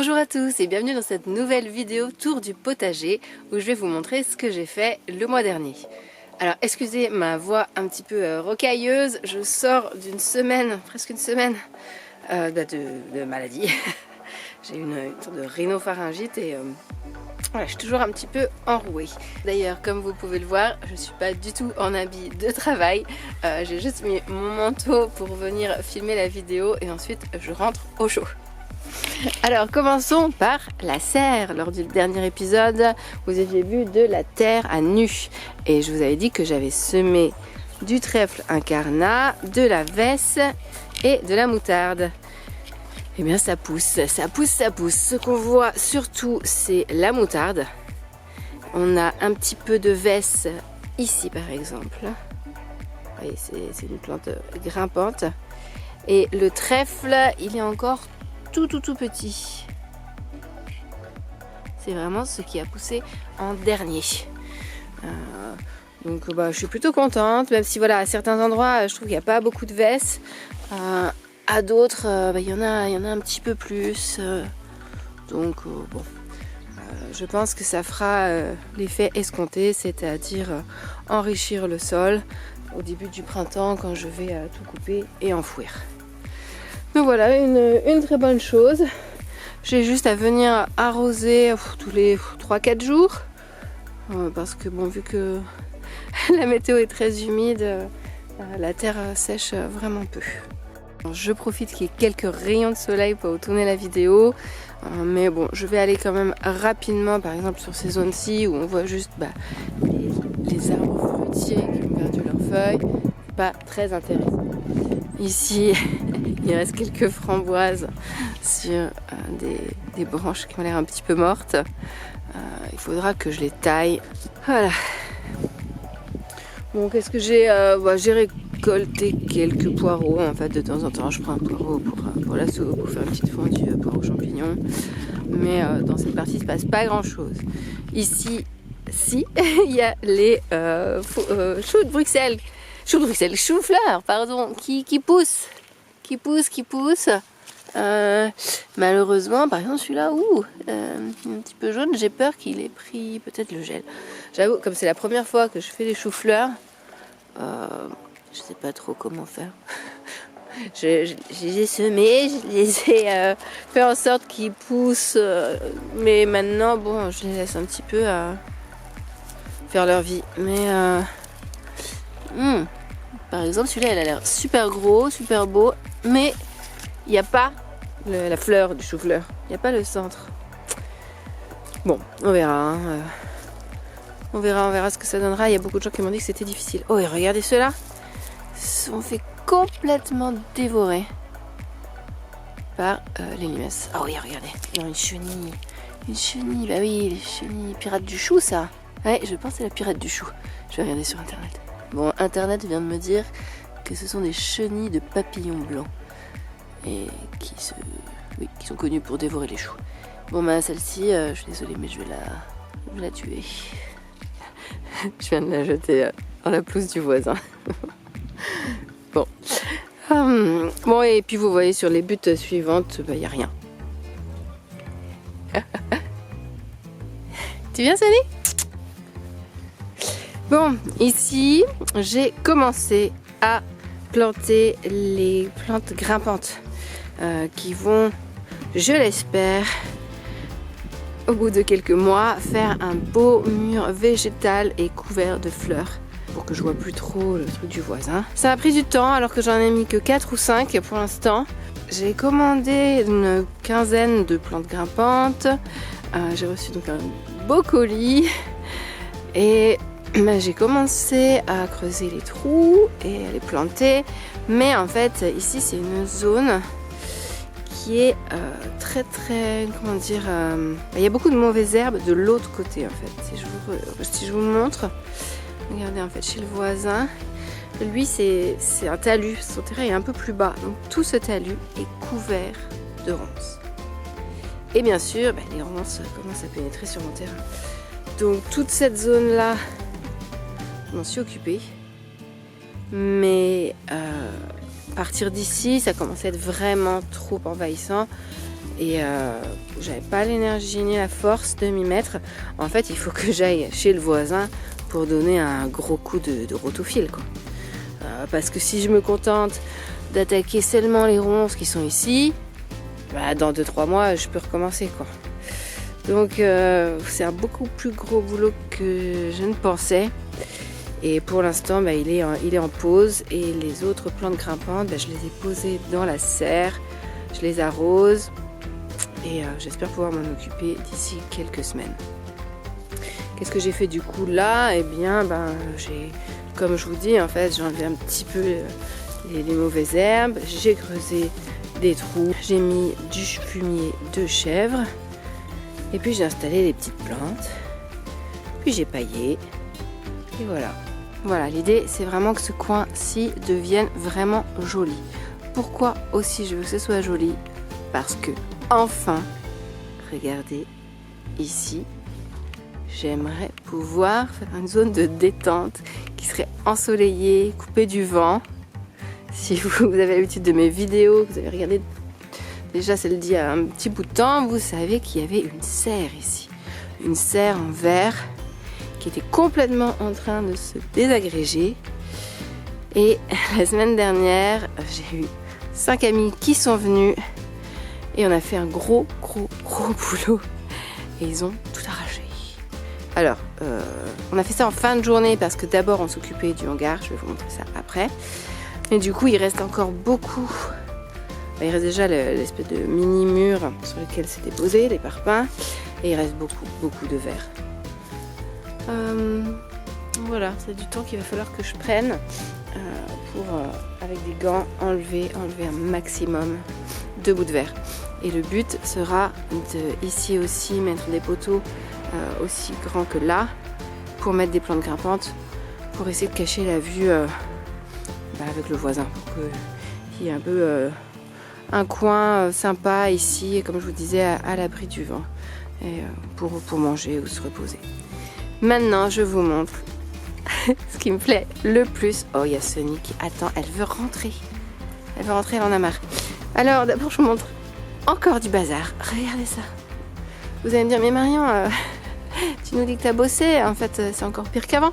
Bonjour à tous et bienvenue dans cette nouvelle vidéo tour du potager où je vais vous montrer ce que j'ai fait le mois dernier. Alors excusez ma voix un petit peu rocailleuse, je sors d'une semaine, presque une semaine de maladie. J'ai une sorte de rhinopharyngite et voilà, je suis toujours un petit peu enrouée. D'ailleurs, comme vous pouvez le voir, je ne suis pas du tout en habit de travail. J'ai juste mis mon manteau pour venir filmer la vidéo et ensuite je rentre au chaud. Alors commençons par la serre. Lors du dernier épisode, vous aviez vu de la terre à nu. Et je vous avais dit que j'avais semé du trèfle incarnat, de la vesse et de la moutarde. Eh bien ça pousse, ça pousse, ça pousse. Ce qu'on voit surtout, c'est la moutarde. On a un petit peu de vesse ici par exemple. Vous voyez, c'est une plante grimpante. Et le trèfle, il est encore tout petit. C'est vraiment ce qui a poussé en dernier. Donc je suis plutôt contente, même si voilà, à certains endroits, je trouve qu'il n'y a pas beaucoup de vesse. À d'autres, il y en a un petit peu plus. Je pense que ça fera l'effet escompté, c'est-à-dire enrichir le sol au début du printemps quand je vais tout couper et enfouir. Donc voilà, une très bonne chose. J'ai juste à venir arroser tous les 3-4 jours. Parce que bon, vu que la météo est très humide, la terre sèche vraiment peu. Alors, je profite qu'il y ait quelques rayons de soleil pour tourner la vidéo. Mais bon, je vais aller quand même rapidement, par exemple sur ces zones-ci où on voit juste les arbres fruitiers qui ont perdu leurs feuilles. Pas très intéressant. Ici, il reste quelques framboises sur des branches qui ont l'air un petit peu mortes. Il faudra que je les taille. Voilà. Bon, qu'est-ce que j'ai j'ai récolté quelques poireaux. En fait, de temps en temps, je prends un poireau pour la soupe, pour faire une petite fondue poireaux champignons. Mais dans cette partie, il ne se passe pas grand-chose. Ici, si, il y a les choux de Bruxelles. Chou-fleur, pardon, qui pousse. Malheureusement, par exemple, celui-là, un petit peu jaune, j'ai peur qu'il ait pris peut-être le gel. J'avoue, comme c'est la première fois que je fais des choux-fleurs, je sais pas trop comment faire. Je les ai semés, je les ai fait en sorte qu'ils poussent, mais maintenant, bon, je les laisse un petit peu faire leur vie. Mais par exemple, celui-là, il a l'air super gros, super beau, mais il n'y a pas la fleur du chou-fleur. Il n'y a pas le centre. Bon, on verra. On verra ce que ça donnera. Il y a beaucoup de gens qui m'ont dit que c'était difficile. Oh, et regardez ceux-là. Ils se sont fait complètement dévorer par les limaces. Oh oui, regardez. Ils ont une chenille. Une chenille, bah oui, les chenilles pirates du chou, ça. Ouais, je pense que c'est la pirate du chou. Je vais regarder sur internet. Bon, internet vient de me dire que ce sont des chenilles de papillons blancs. Et qui sont connues pour dévorer les choux. Bon, celle-ci, je suis désolée, mais je vais la tuer. Je viens de la jeter dans la pelouse du voisin. Bon. Bon, et puis vous voyez sur les buttes suivantes, il n'y a rien. Tu viens, Sally? Bon, ici, j'ai commencé à planter les plantes grimpantes qui vont, je l'espère, au bout de quelques mois, faire un beau mur végétal et couvert de fleurs pour que je vois plus trop le truc du voisin. Ça a pris du temps alors que j'en ai mis que 4 ou 5 pour l'instant. J'ai commandé une quinzaine de plantes grimpantes. J'ai reçu donc un beau colis et j'ai commencé à creuser les trous et à les planter. Mais en fait, ici, c'est une zone qui est très, comment dire... il y a beaucoup de mauvaises herbes de l'autre côté, en fait. Si je vous montre, regardez, en fait, chez le voisin, lui, c'est un talus. Son terrain est un peu plus bas. Donc, tout ce talus est couvert de ronces. Et bien sûr, les ronces commencent à pénétrer sur mon terrain. Donc, toute cette zone-là, je m'en suis occupée. Mais à partir d'ici, ça commence à être vraiment trop envahissant. Et j'avais pas l'énergie ni la force de m'y mettre. En fait, il faut que j'aille chez le voisin pour donner un gros coup de rotofil, quoi. Parce que si je me contente d'attaquer seulement les ronces qui sont ici, bah, dans 2-3 mois, je peux recommencer, quoi. Donc c'est un beaucoup plus gros boulot que je ne pensais. Et pour l'instant, bah, il est en pause. Et les autres plantes grimpantes, bah, je les ai posées dans la serre. Je les arrose. Et j'espère pouvoir m'en occuper d'ici quelques semaines. Qu'est-ce que j'ai fait du coup là? Eh bien, comme je vous dis, en fait, j'ai enlevé un petit peu les mauvaises herbes. J'ai creusé des trous. J'ai mis du fumier de chèvre. Et puis j'ai installé les petites plantes. Puis j'ai paillé. Et voilà. Voilà, l'idée c'est vraiment que ce coin-ci devienne vraiment joli. Pourquoi aussi je veux que ce soit joli? Parce que enfin, regardez ici, j'aimerais pouvoir faire une zone de détente qui serait ensoleillée, coupée du vent. Si vous avez l'habitude de mes vidéos, que vous avez regardé déjà celle d'il y a un petit bout de temps, vous savez qu'il y avait une serre ici. Une serre en verre qui était complètement en train de se désagréger. Et la semaine dernière, j'ai eu 5 amis qui sont venus et on a fait un gros boulot et ils ont tout arraché. Alors, on a fait ça en fin de journée parce que d'abord on s'occupait du hangar, je vais vous montrer ça après. Mais du coup, il reste encore beaucoup. Il reste déjà l'espèce de mini mur sur lequel c'était posé, les parpaings, et il reste beaucoup de verre. Voilà, c'est du temps qu'il va falloir que je prenne pour, avec des gants, enlever un maximum de bouts de verre. Et le but sera de ici aussi mettre des poteaux aussi grands que là pour mettre des plantes grimpantes pour essayer de cacher la vue avec le voisin pour qu'il y ait un peu un coin sympa ici, et comme je vous disais, à l'abri du vent et pour manger ou se reposer. Maintenant, je vous montre ce qui me plaît le plus. Oh, il y a Sonny qui attend, elle veut rentrer. Elle en a marre. Alors, d'abord, je vous montre encore du bazar. Regardez ça. Vous allez me dire, mais Marion, tu nous dis que t'as bossé. En fait, c'est encore pire qu'avant.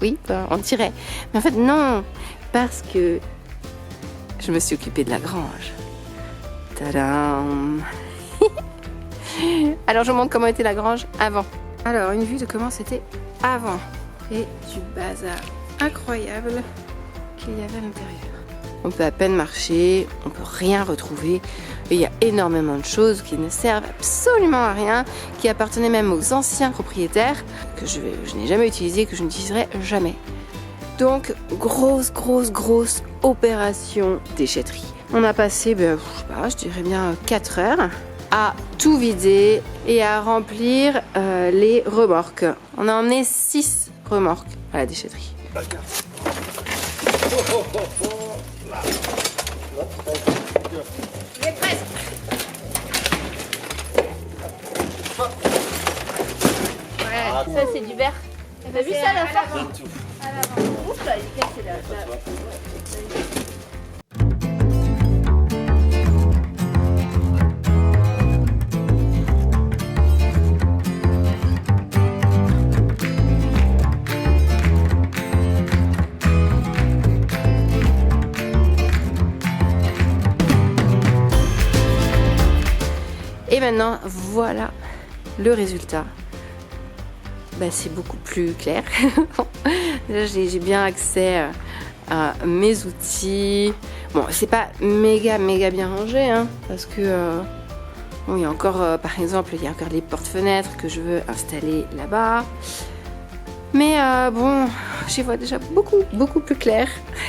Oui, on dirait. Mais en fait, non. Parce que je me suis occupée de la grange. Tadam! Alors je vous montre comment était la grange avant. Alors une vue de comment c'était avant. Et du bazar incroyable qu'il y avait à l'intérieur. On peut à peine marcher, on peut rien retrouver. Et il y a énormément de choses qui ne servent absolument à rien, qui appartenaient même aux anciens propriétaires, que je n'ai jamais utilisé, que je n'utiliserai jamais. Donc grosse opération déchetterie. On a passé, je dirais bien 4 heures à tout vider et à remplir les remorques. On a emmené 6 remorques à la déchetterie. Il est presque. Ouais, ça c'est du verre. T'as vu ça à la fin? Ouf là, il est cassé là. Et maintenant, voilà le résultat. C'est beaucoup plus clair. Déjà, j'ai bien accès à mes outils. Bon, c'est pas méga bien rangé, hein, parce que il y a encore, par exemple, il y a encore les portes-fenêtres que je veux installer là-bas. Mais bon, j'y vois déjà beaucoup plus clair.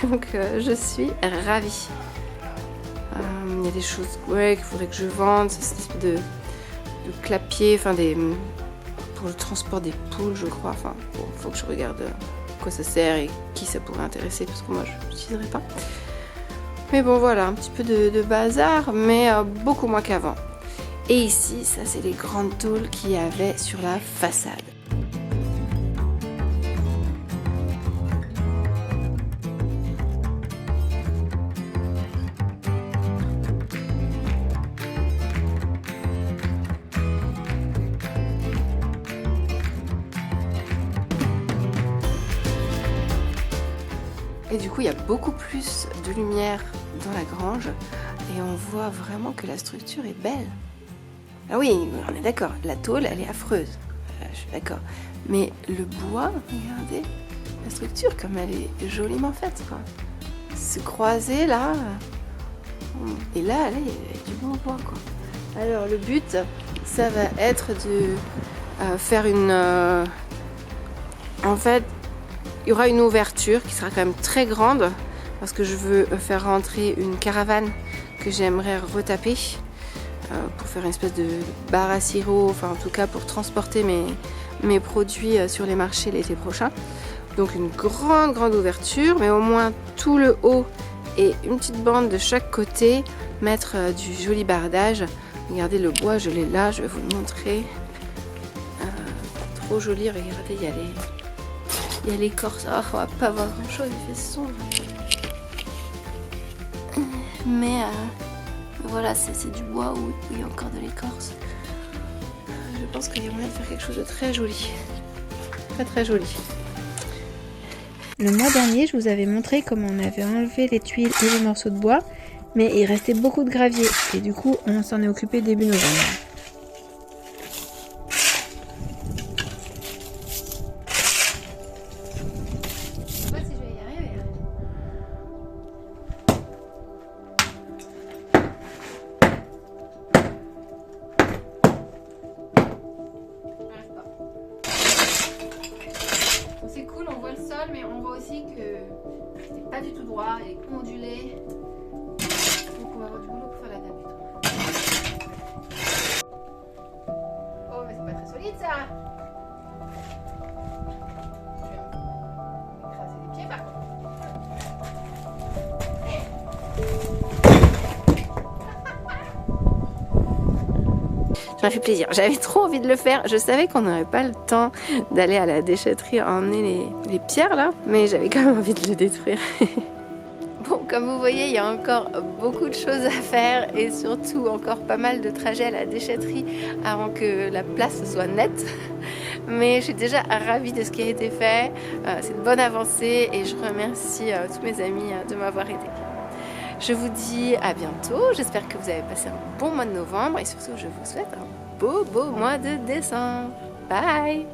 Donc, je suis ravie. Il y a des choses qu'il faudrait que je vende. C'est cette espèce de clapier, pour le transport des poules, je crois. Faut que je regarde à quoi ça sert et qui ça pourrait intéresser, parce que moi, je n'utiliserai pas. Mais bon, voilà, un petit peu de bazar, mais beaucoup moins qu'avant. Et ici, ça, c'est les grandes tôles qu'il y avait sur la façade. Et du coup, il y a beaucoup plus de lumière dans la grange et on voit vraiment que la structure est belle. Ah oui, on est d'accord, la tôle, elle est affreuse. Je suis d'accord. Mais le bois, regardez, la structure, comme elle est joliment faite, quoi. Ce croisé, là, et là, il y a du beau bois, quoi. Alors, le but, ça va être de faire une... en fait, il y aura une ouverture qui sera quand même très grande parce que je veux faire rentrer une caravane que j'aimerais retaper pour faire une espèce de bar à sirop, enfin en tout cas pour transporter mes produits sur les marchés l'été prochain. Donc une grande ouverture, mais au moins tout le haut et une petite bande de chaque côté, mettre du joli bardage. Regardez le bois, je l'ai là, je vais vous le montrer. Trop joli, regardez, il y a l'écorce. Oh, on va pas voir grand chose, il fait sombre. Mais voilà, c'est du bois où il y a encore de l'écorce. Je pense qu'il y a moyen de faire quelque chose de très joli. Très joli. Le mois dernier, je vous avais montré comment on avait enlevé les tuiles et les morceaux de bois, mais il restait beaucoup de gravier et du coup, on s'en est occupé début novembre. C'est cool, on voit le sol, mais on voit aussi que c'est pas du tout droit, il est ondulé. Donc on va avoir du boulot pour faire la dalle. Oh, mais c'est pas très solide ça. Je vais m'écraser les pieds par contre. Ça m'a fait plaisir, j'avais trop envie de le faire. Je savais qu'on n'aurait pas le temps d'aller à la déchetterie emmener les pierres là, mais j'avais quand même envie de le détruire. Bon, comme vous voyez, il y a encore beaucoup de choses à faire et surtout encore pas mal de trajets à la déchetterie avant que la place soit nette. Mais je suis déjà ravie de ce qui a été fait. C'est une bonne avancée et je remercie tous mes amis de m'avoir aidée. Je vous dis à bientôt, j'espère que vous avez passé un bon mois de novembre et surtout je vous souhaite un beau mois de décembre. Bye!